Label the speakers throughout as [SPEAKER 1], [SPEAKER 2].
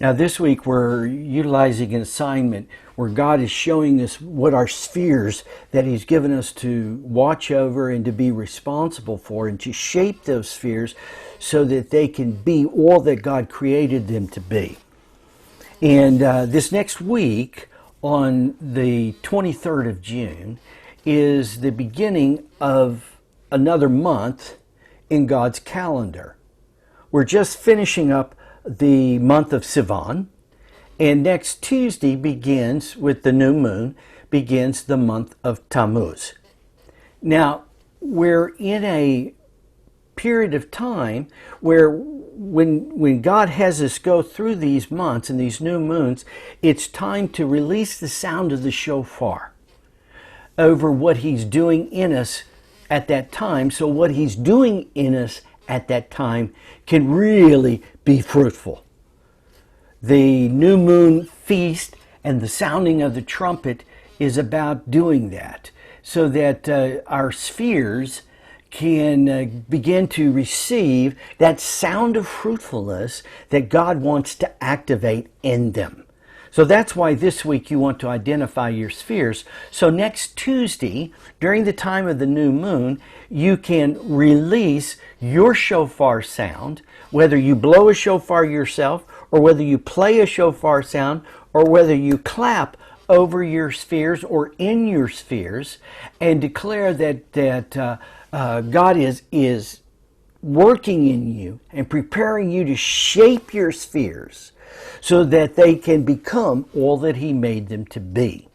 [SPEAKER 1] Now, this week we're utilizing an assignment where God is showing us what our spheres that He's given us to watch over and to be responsible for, and to shape those spheres so that they can be all that God created them to be. And this next week, on the 23rd of June, is the beginning of another month in God's calendar. We're just finishing up the month of Sivan, and next Tuesday begins with the new moon, begins the month of Tammuz. Now, we're in a period of time where when God has us go through these months and these new moons, it's time to release the sound of the shofar over what He's doing in us at that time, so what He's doing in us at that time can really be fruitful. The new moon feast and the sounding of the trumpet is about doing that, so that our spheres can begin to receive that sound of fruitfulness that God wants to activate in them. So that's why this week you want to identify your spheres. So next Tuesday, during the time of the new moon, you can release your shofar sound, whether you blow a shofar yourself, or whether you play a shofar sound, or whether you clap over your spheres or in your spheres, and declare that God is working in you and preparing you to shape your spheres so that they can become all that He made them to be.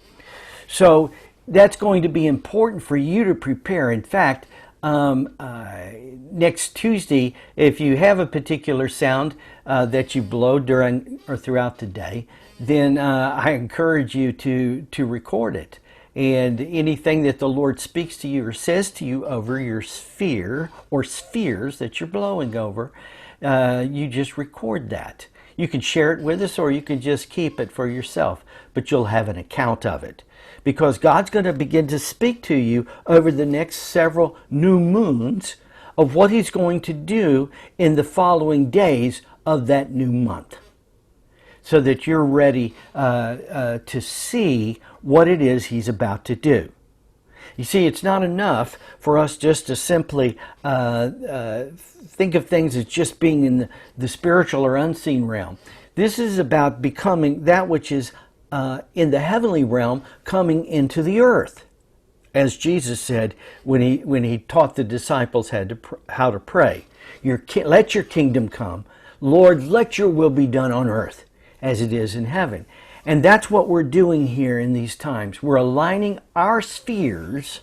[SPEAKER 1] So that's going to be important for you to prepare. In fact, next Tuesday, if you have a particular sound that you blow during or throughout the day, then I encourage you to record it. And anything that the Lord speaks to you or says to you over your sphere or spheres that you're blowing over, you just record that. You can share it with us, or you can just keep it for yourself, but you'll have an account of it. Because God's going to begin to speak to you over the next several new moons of what He's going to do in the following days of that new month, so that you're ready to see what it is He's about to do. You see, it's not enough for us just to simply think of things as just being in the spiritual or unseen realm. This is about becoming that which is in the heavenly realm coming into the earth. As Jesus said when he taught the disciples how to pray. Let your kingdom come. Lord, let your will be done on earth as it is in heaven. And that's what we're doing here in these times. We're aligning our spheres,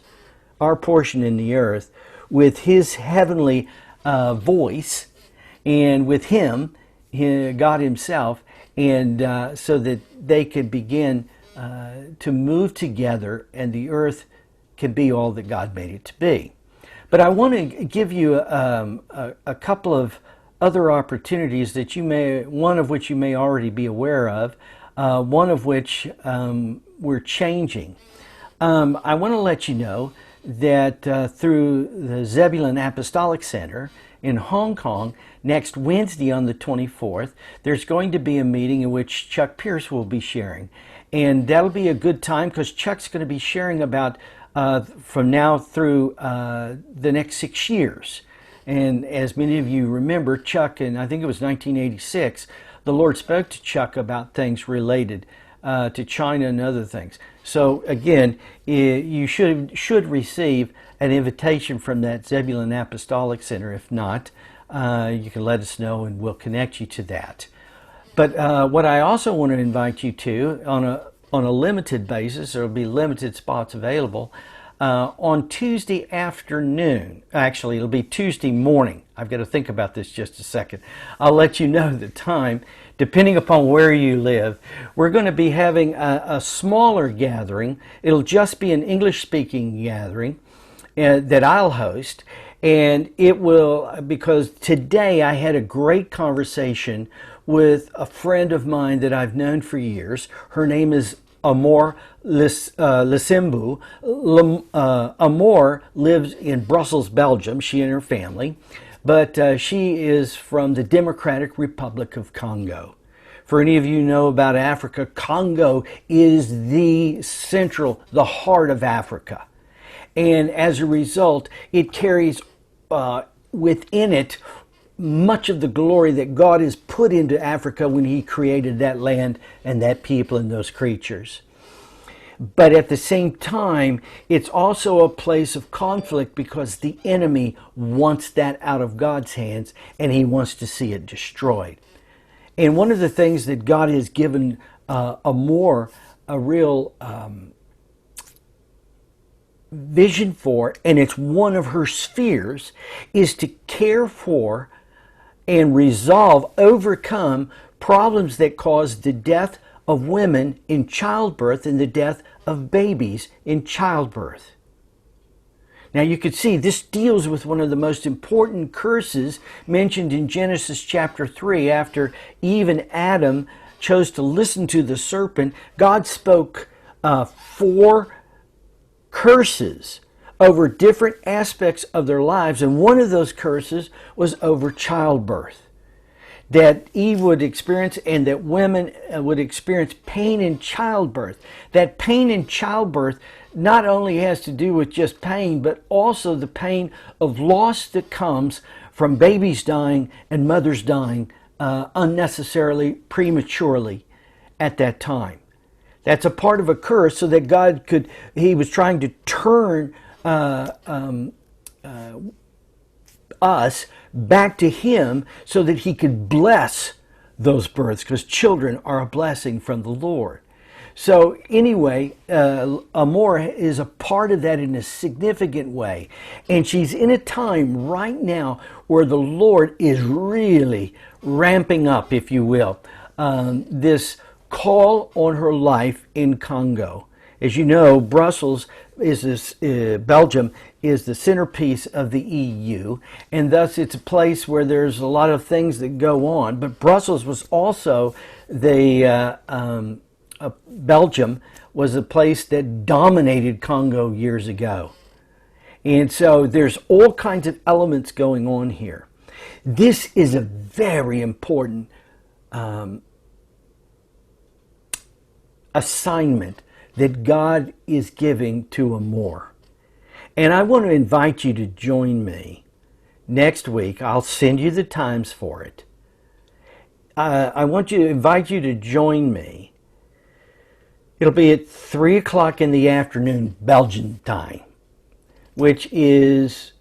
[SPEAKER 1] our portion in the earth, with His heavenly voice, and with Him, God Himself, and so that they could begin to move together and the earth can be all that God made it to be. But I want to give you a couple of other opportunities that one of which you may already be aware of, one of which we're changing. I want to let you know that through the Zebulon Apostolic Center in Hong Kong, next Wednesday on the 24th, there's going to be a meeting in which Chuck Pierce will be sharing. And that'll be a good time because Chuck's going to be sharing about from now through the next 6 years. And as many of you remember, Chuck, and I think it was 1986, the Lord spoke to Chuck about things related to China and other things. So again, you should receive an invitation from that Zebulon Apostolic Center. If not, you can let us know and we'll connect you to that. But what I also want to invite you to, on a limited basis, there will be limited spots available, on Tuesday afternoon. Actually, it'll be Tuesday morning. I've got to think about this just a second. I'll let you know the time, depending upon where you live. We're going to be having a smaller gathering. It'll just be an English-speaking gathering that I'll host. And it will, because today I had a great conversation with a friend of mine that I've known for years. Her name is Amor Lissimbu. Amor lives in Brussels, Belgium, she and her family, but she is from the Democratic Republic of Congo. For any of you who know about Africa, Congo is the heart of Africa. And as a result, it carries within it much of the glory that God has put into Africa when He created that land and that people and those creatures. But at the same time, it's also a place of conflict because the enemy wants that out of God's hands and he wants to see it destroyed. And one of the things that God has given a real vision for, and it's one of her spheres, is to care for and resolve, overcome problems that cause the death of women in childbirth and the death of babies in childbirth. Now you can see this deals with one of the most important curses mentioned in Genesis chapter 3. After Eve and Adam chose to listen to the serpent, God spoke 4 curses over different aspects of their lives, and one of those curses was over childbirth. That Eve would experience and that women would experience pain in childbirth. That pain in childbirth not only has to do with just pain, but also the pain of loss that comes from babies dying and mothers dying unnecessarily, prematurely at that time. That's a part of a curse, so that God could, He was trying to turn us back to Him so that He could bless those births, because children are a blessing from the Lord. So anyway, Amor is a part of that in a significant way. And she's in a time right now where the Lord is really ramping up, if you will, this call on her life in Congo. As you know, Brussels is Belgium is the centerpiece of the EU, and thus it's a place where there's a lot of things that go on. But Brussels was also Belgium was a place that dominated Congo years ago. And so there's all kinds of elements going on here. This is a very important assignment that God is giving to Amor. And I want to invite you to join me next week. I'll send you the times for it. I want to invite you to join me. It'll be at 3 o'clock in the afternoon, Belgian time, which is,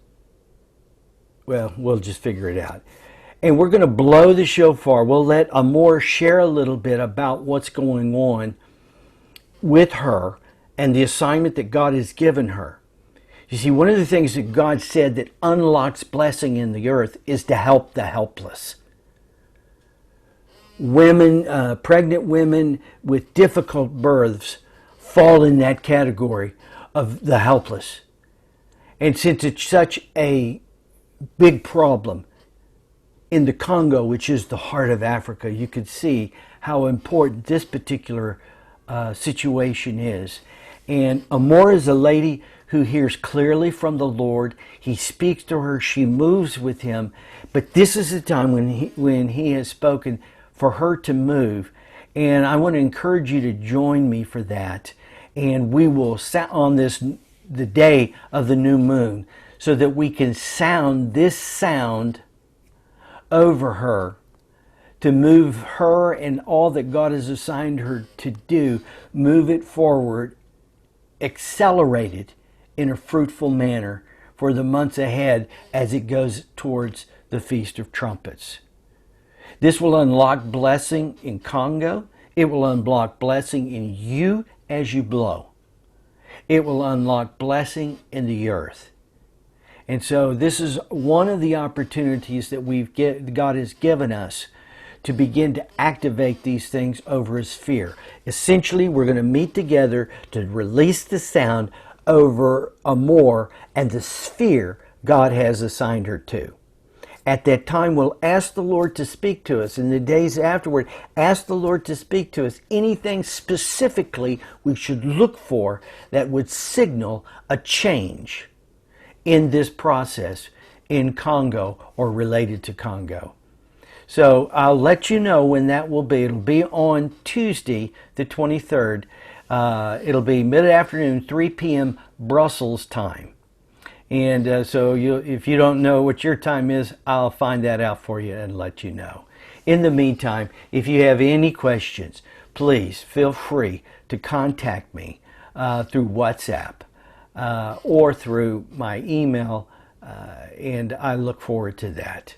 [SPEAKER 1] well, we'll just figure it out. And we're going to blow the shofar. We'll let Amor share a little bit about what's going on with her and the assignment that God has given her. You see, one of the things that God said that unlocks blessing in the earth is to help the helpless. Women, pregnant women with difficult births fall in that category of the helpless. And since it's such a big problem in the Congo, which is the heart of Africa, you can see how important this particular situation is. And Amor is a lady who hears clearly from the Lord. He speaks to her. She moves with Him. But this is the time when he has spoken for her to move. And I want to encourage you to join me for that. And we will on the day of the new moon, so that we can sound this sound over her, to move her and all that God has assigned her to do, move it forward, accelerate it in a fruitful manner for the months ahead as it goes towards the Feast of Trumpets. This will unlock blessing in Congo. It will unlock blessing in you as you blow. It will unlock blessing in the earth. And so this is one of the opportunities that God has given us to begin to activate these things over a sphere. Essentially, we're going to meet together to release the sound over Amor and the sphere God has assigned her to. At that time, we'll ask the Lord to speak to us. In the days afterward, ask the Lord to speak to us. Anything specifically we should look for that would signal a change in this process in Congo or related to Congo. So I'll let you know when that will be. It'll be on Tuesday, the 23rd. It'll be mid-afternoon, 3 p.m. Brussels time. And so if you don't know what your time is, I'll find that out for you and let you know. In the meantime, if you have any questions, please feel free to contact me through WhatsApp or through my email, and I look forward to that.